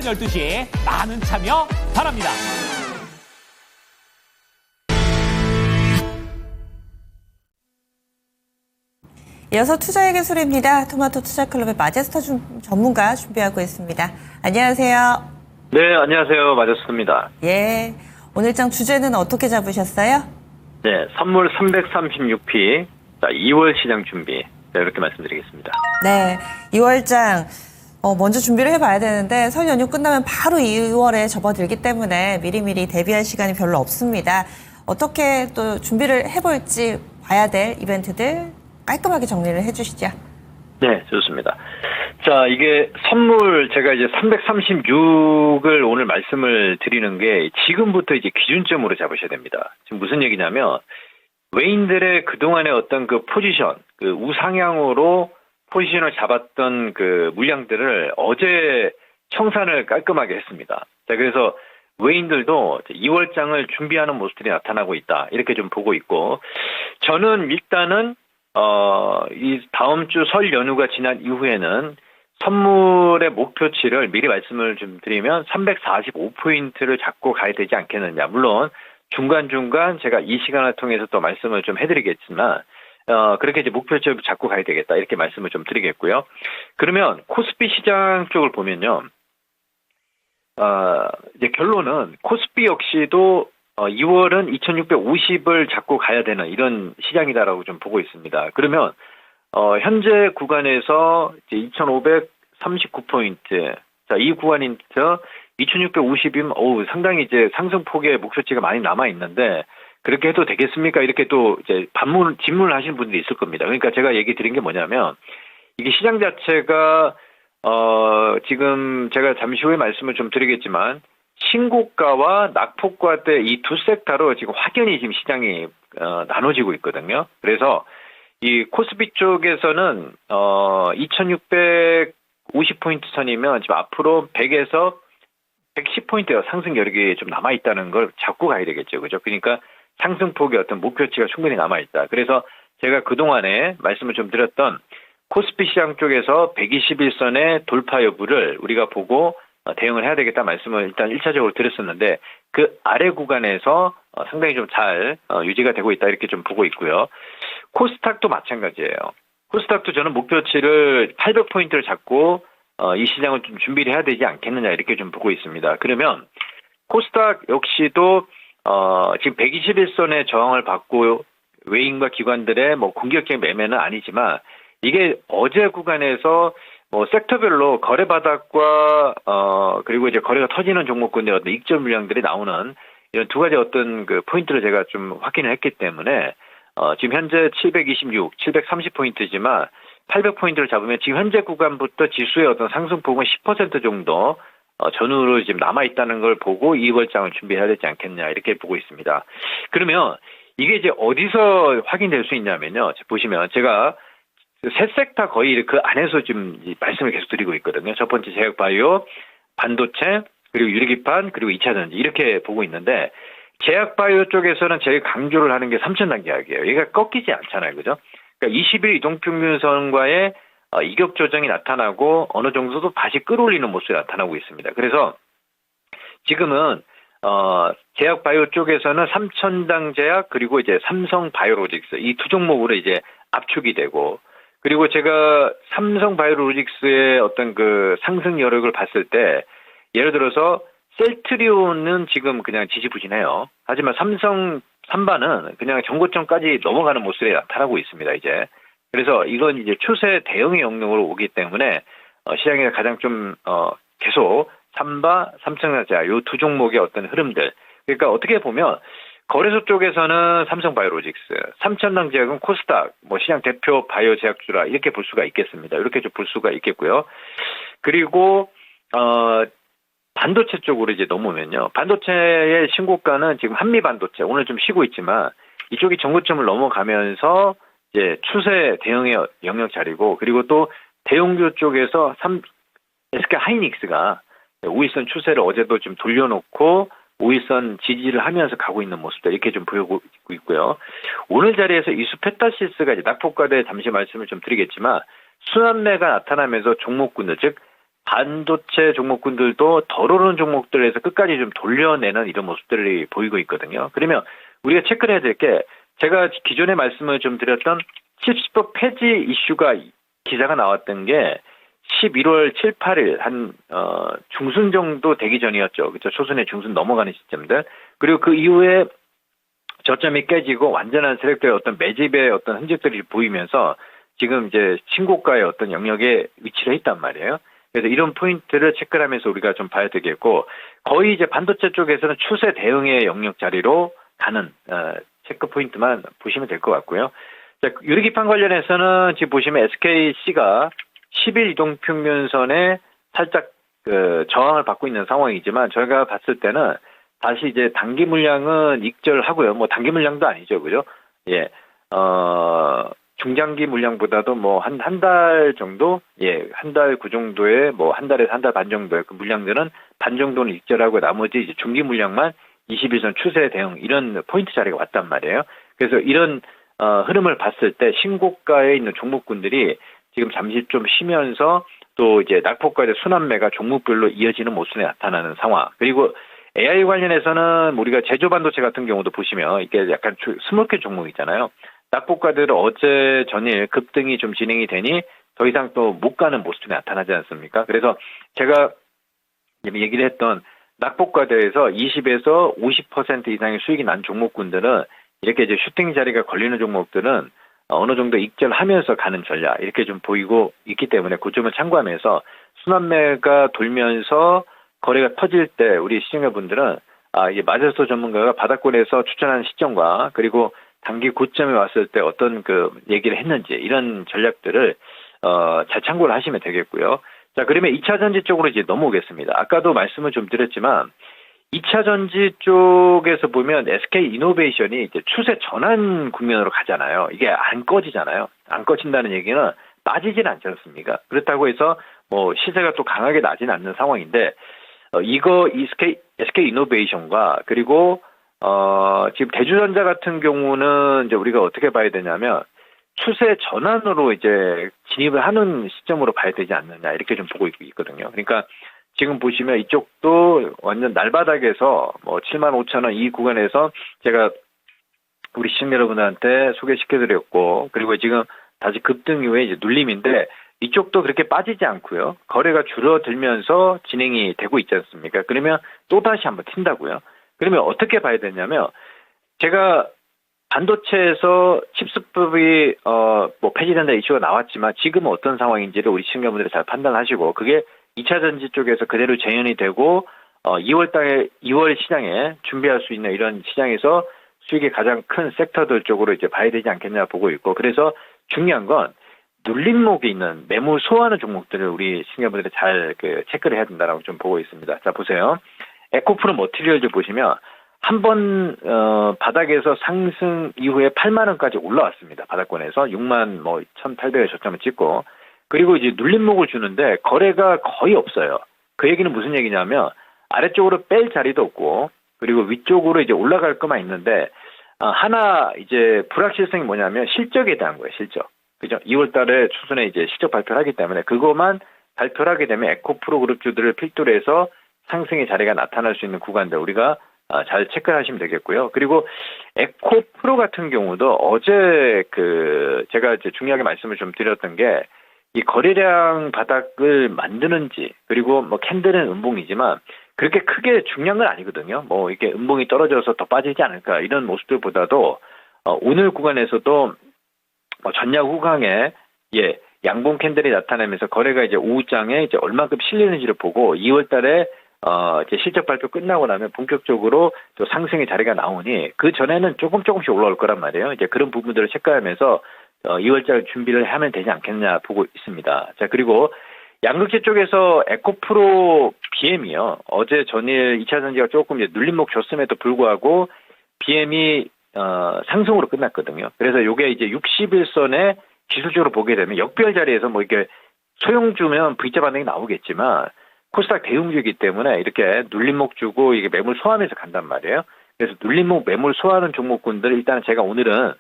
12시 많은 참여 바랍니다. 이어서 투자의 기술입니다. 토마토 투자클럽의 마제스터 전문가 준비하고 있습니다. 안녕하세요. 네, 안녕하세요. 마제스터입니다. 예. 오늘장 주제는 어떻게 잡으셨어요? 네, 선물 336P. 자, 2월 시장 준비. 네, 이렇게 말씀드리겠습니다. 네. 2월장, 먼저 준비를 해봐야 되는데 설 연휴 끝나면 바로 2월에 접어들기 때문에 미리미리 대비할 시간이 별로 없습니다. 어떻게 또 준비를 해볼지 봐야 될 이벤트들 깔끔하게 정리를 해주시죠. 네, 좋습니다. 자, 이게 선물 제가 이제 336을 오늘 말씀을 드리는 게 지금부터 이제 기준점으로 잡으셔야 됩니다. 지금 무슨 얘기냐면 외인들의 그동안의 어떤 그 포지션, 그 우상향으로 포지션을 잡았던 그 물량들을 어제 청산을 깔끔하게 했습니다. 자, 그래서 외인들도 2월장을 준비하는 모습들이 나타나고 있다. 이렇게 좀 보고 있고, 저는 일단은 이 다음 주 설 연휴가 지난 이후에는 선물의 목표치를 미리 말씀을 좀 드리면 345포인트를 잡고 가야 되지 않겠느냐. 물론 중간중간 제가 이 시간을 통해서 또 말씀을 좀 해드리겠지만, 그렇게 이제 목표치를 잡고 가야 되겠다. 이렇게 말씀을 좀 드리겠고요. 그러면 코스피 시장 쪽을 보면요. 이제 결론은 코스피 역시도 2월은 2650을 잡고 가야 되는 이런 시장이다라고 좀 보고 있습니다. 그러면 현재 구간에서 이제 2539포인트, 자, 이 구간인데서 2650이면 상당히 이제 상승폭의 목표치가 많이 남아 있는데 그렇게 해도 되겠습니까? 이렇게 또 이제 질문을 하시는 분들이 있을 겁니다. 그러니까 제가 얘기 드린 게 뭐냐면 이게 시장 자체가 지금 제가 잠시 후에 말씀을 좀 드리겠지만 신고가와 낙폭과대 이 두 섹터로 지금 확연히 지금 시장이 나눠지고 있거든요. 그래서 이 코스피 쪽에서는 2650포인트 선이면 지금 앞으로 100에서 110포인트 상승 여력이 좀 남아 있다는 걸 잡고 가야 되겠죠. 그죠? 그러니까 상승폭의 어떤 목표치가 충분히 남아 있다. 그래서 제가 그동안에 말씀을 좀 드렸던 코스피 시장 쪽에서 121선의 돌파 여부를 우리가 보고 대응을 해야 되겠다 말씀을 일단 1차적으로 드렸었는데 그 아래 구간에서 상당히 좀 잘 유지가 되고 있다 이렇게 좀 보고 있고요. 코스닥도 마찬가지예요. 코스닥도 저는 목표치를 800포인트를 잡고 이 시장을 좀 준비를 해야 되지 않겠느냐 이렇게 좀 보고 있습니다. 그러면 코스닥 역시도 지금 121선의 저항을 받고 외인과 기관들의 뭐 공격적인 매매는 아니지만 이게 어제 구간에서 뭐 섹터별로 거래 바닥과 그리고 이제 거래가 터지는 종목군의 어떤 익절 물량들이 나오는 이런 두 가지 어떤 그 포인트를 제가 좀 확인을 했기 때문에 지금 현재 726, 730포인트지만 800포인트를 잡으면 지금 현재 구간부터 지수의 어떤 상승폭은 10% 정도 전후로 지금 남아 있다는 걸 보고 2월장을 준비해야 되지 않겠냐 이렇게 보고 있습니다. 그러면 이게 이제 어디서 확인될 수 있냐면요. 보시면 제가 세 섹터 거의 그 안에서 지금 말씀을 계속 드리고 있거든요. 첫 번째 제약바이오, 반도체, 그리고 유리기판, 그리고 2차전지 이렇게 보고 있는데 제약바이오 쪽에서는 제일 강조를 하는 게 3천 계약이에요. 얘가 꺾이지 않잖아요. 그죠? 그러니까 20일 이동평균선과의 이격 조정이 나타나고 어느 정도도 다시 끌어올리는 모습이 나타나고 있습니다. 그래서 지금은 제약바이오 쪽에서는 삼천당 제약 그리고 이제 삼성바이오로직스 이 두 종목으로 이제 압축이 되고 그리고 제가 삼성바이오로직스의 어떤 그 상승 여력을 봤을 때 예를 들어서 셀트리온은 지금 그냥 지지부진해요. 하지만 삼성 삼바는 그냥 정고점까지 넘어가는 모습이 나타나고 있습니다. 이제 그래서 이건 이제 추세 대응의 영역으로 오기 때문에 시장에 가장 좀 계속 삼바, 삼성전자 이 두 종목의 어떤 흐름들 그러니까 어떻게 보면 거래소 쪽에서는 삼성바이오로직스, 삼천당 제약은 코스닥, 뭐 시장 대표 바이오 제약주라 이렇게 볼 수가 있겠습니다. 이렇게 좀 볼 수가 있겠고요. 그리고 반도체 쪽으로 이제 넘어오면요. 반도체의 신고가는 지금 한미반도체 오늘 좀 쉬고 있지만 이쪽이 정고점을 넘어가면서 이제 추세 대응의 영역 자리고 그리고 또 대형주 쪽에서 SK 하이닉스가 우위선 추세를 어제도 좀 돌려놓고 우위선 지지를 하면서 가고 있는 모습도 이렇게 좀 보이고 있고요. 오늘 자리에서 이수페타시스가 이제 낙폭과대 잠시 말씀을 좀 드리겠지만 순환매가 나타나면서 종목군들 즉 반도체 종목군들도 덜 오르는 종목들에서 끝까지 좀 돌려내는 이런 모습들이 보이고 있거든요. 그러면 우리가 체크를 해야 될 게 제가 기존에 말씀을 좀 드렸던 70% 폐지 이슈가 기사가 나왔던 게 11월 7, 8일 중순 정도 되기 전이었죠. 그렇죠. 초순에 중순 넘어가는 시점들. 그리고 그 이후에 저점이 깨지고 완전한 세력들의 어떤 매집의 어떤 흔적들이 보이면서 지금 이제 신고가의 어떤 영역에 위치를 했단 말이에요. 그래서 이런 포인트를 체크를 하면서 우리가 좀 봐야 되겠고, 거의 이제 반도체 쪽에서는 추세 대응의 영역 자리로 가는 체크 포인트만 보시면 될 것 같고요. 자, 유리기판 관련해서는 지금 보시면 SKC가 10일 이동평균선에 살짝 저항을 받고 있는 상황이지만 저희가 봤을 때는 다시 이제 단기 물량은 익절하고요. 뭐 단기 물량도 아니죠, 그죠? 예, 중장기 물량보다도 뭐 한 달 정도, 예, 한 달 그 정도의 뭐 한 달에서 한 달 반 정도의 그 물량들은 반 정도는 익절하고 나머지 이제 중기 물량만 20일선 추세 대응 이런 포인트 자리가 왔단 말이에요. 그래서 이런 흐름을 봤을 때 신고가에 있는 종목군들이 지금 잠시 좀 쉬면서 또 이제 낙폭과의 순환매가 종목별로 이어지는 모습이 나타나는 상황. 그리고 AI 관련해서는 우리가 제조반도체 같은 경우도 보시면 이게 약간 스몰캡 종목이잖아요. 낙폭과들 어제 전일 급등이 좀 진행이 되니 더 이상 또 못 가는 모습이 나타나지 않습니까? 그래서 제가 얘기를 했던 낙폭과대에서 20에서 50% 이상의 수익이 난 종목군들은 이렇게 이제 슈팅 자리가 걸리는 종목들은 어느 정도 익절하면서 가는 전략 이렇게 좀 보이고 있기 때문에 그 점을 참고하면서 순환매가 돌면서 거래가 터질 때 우리 시청자분들은 이 마제스토 전문가가 바닥권에서 추천한 시점과 그리고 단기 고점에 왔을 때 어떤 그 얘기를 했는지 이런 전략들을 잘 참고를 하시면 되겠고요. 자, 그러면 2차 전지 쪽으로 이제 넘어오겠습니다. 아까도 말씀을 좀 드렸지만 2차 전지 쪽에서 보면 SK 이노베이션이 이제 추세 전환 국면으로 가잖아요. 이게 안 꺼지잖아요. 안 꺼진다는 얘기는 빠지진 않지 않습니까? 그렇다고 해서 뭐 시세가 또 강하게 나지는 않는 상황인데 SK 이노베이션과 그리고 지금 대주전자 같은 경우는 이제 우리가 어떻게 봐야 되냐면 추세 전환으로 이제 진입을 하는 시점으로 봐야 되지 않느냐 이렇게 좀 보고 있거든요. 그러니까 지금 보시면 이쪽도 완전 날바닥에서 뭐 75,000원 이 구간에서 제가 우리 시청자 여러분한테 소개시켜드렸고 그리고 지금 다시 급등 이후에 이제 눌림인데 이쪽도 그렇게 빠지지 않고요. 거래가 줄어들면서 진행이 되고 있지 않습니까? 그러면 또 다시 한번 튄다고요. 그러면 어떻게 봐야 되냐면 제가 반도체에서 칩스법이 뭐 폐지된다 이슈가 나왔지만 지금은 어떤 상황인지를 우리 시청자분들이 잘 판단하시고 그게 2차 전지 쪽에서 그대로 재현이 되고 2월 시장에 준비할 수 있는 이런 시장에서 수익이 가장 큰 섹터들 쪽으로 이제 봐야 되지 않겠냐 보고 있고 그래서 중요한 건 눌림목이 있는 매물 소화하는 종목들을 우리 시청자분들이 잘 체크를 해야 된다라고 좀 보고 있습니다. 자 보세요. 에코프로 머티리얼즈 보시면 한번 바닥에서 상승 이후에 8만 원까지 올라왔습니다. 바닥권에서 6만 뭐 1,800에 저점을 찍고 그리고 이제 눌림목을 주는데 거래가 거의 없어요. 그 얘기는 무슨 얘기냐면 아래쪽으로 뺄 자리도 없고 그리고 위쪽으로 이제 올라갈 것만 있는데 하나 이제 불확실성이 뭐냐면 실적에 대한 거예요. 실적. 그죠? 2월 달에 추순에 이제 실적 발표를 하기 때문에 그것만 발표를 하게 되면 에코프로 그룹주들을 필두로 해서 상승의 자리가 나타날 수 있는 구간들 우리가 잘 체크를 하시면 되겠고요. 그리고 에코프로 같은 경우도 어제 제가 이제 중요하게 말씀을 좀 드렸던 게 이 거래량 바닥을 만드는지 그리고 뭐 캔들은 음봉이지만 그렇게 크게 중요한 건 아니거든요. 뭐 이렇게 음봉이 떨어져서 더 빠지지 않을까 이런 모습들보다도 오늘 구간에서도 전야 후강에 양봉 캔들이 나타나면서 거래가 이제 오후장에 이제 얼마큼 실리는지를 보고 2월 달에 이제 실적 발표 끝나고 나면 본격적으로 또 상승의 자리가 나오니 그 전에는 조금씩 올라올 거란 말이에요. 이제 그런 부분들을 체크하면서 2월달 준비를 하면 되지 않겠냐 보고 있습니다. 자, 그리고 양극재 쪽에서 에코프로 BM이요. 어제 전일 2차 전지가 조금 이제 눌림목 줬음에도 불구하고 BM이 상승으로 끝났거든요. 그래서 이게 이제 60일선에 기술적으로 보게 되면 역별 자리에서 뭐 이렇게 소용 주면 V자 반응이 나오겠지만 코스닥 대응주이기 때문에 이렇게 눌림목 주고 이게 매물 소화하면서 간단 말이에요. 그래서 눌림목 매물 소화하는 종목군들 일단 제가 오늘은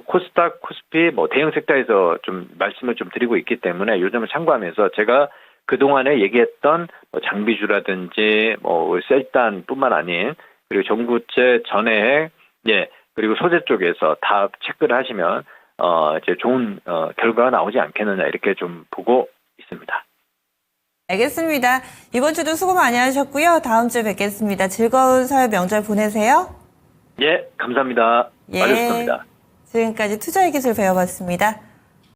코스닥, 코스피 뭐 대형 섹터에서 좀 말씀을 좀 드리고 있기 때문에 요 점을 참고하면서 제가 그동안에 얘기했던 뭐 장비주라든지 뭐 셀단뿐만 아닌 그리고 전구체 전해액 그리고 소재 쪽에서 다 체크를 하시면 이제 좋은 결과가 나오지 않겠느냐 이렇게 좀 보고 있습니다. 알겠습니다. 이번 주도 수고 많이 하셨고요. 다음 주에 뵙겠습니다. 즐거운 설 명절 보내세요. 예, 감사합니다. 예. 마리오스입니다. 지금까지 투자의 기술 배워봤습니다.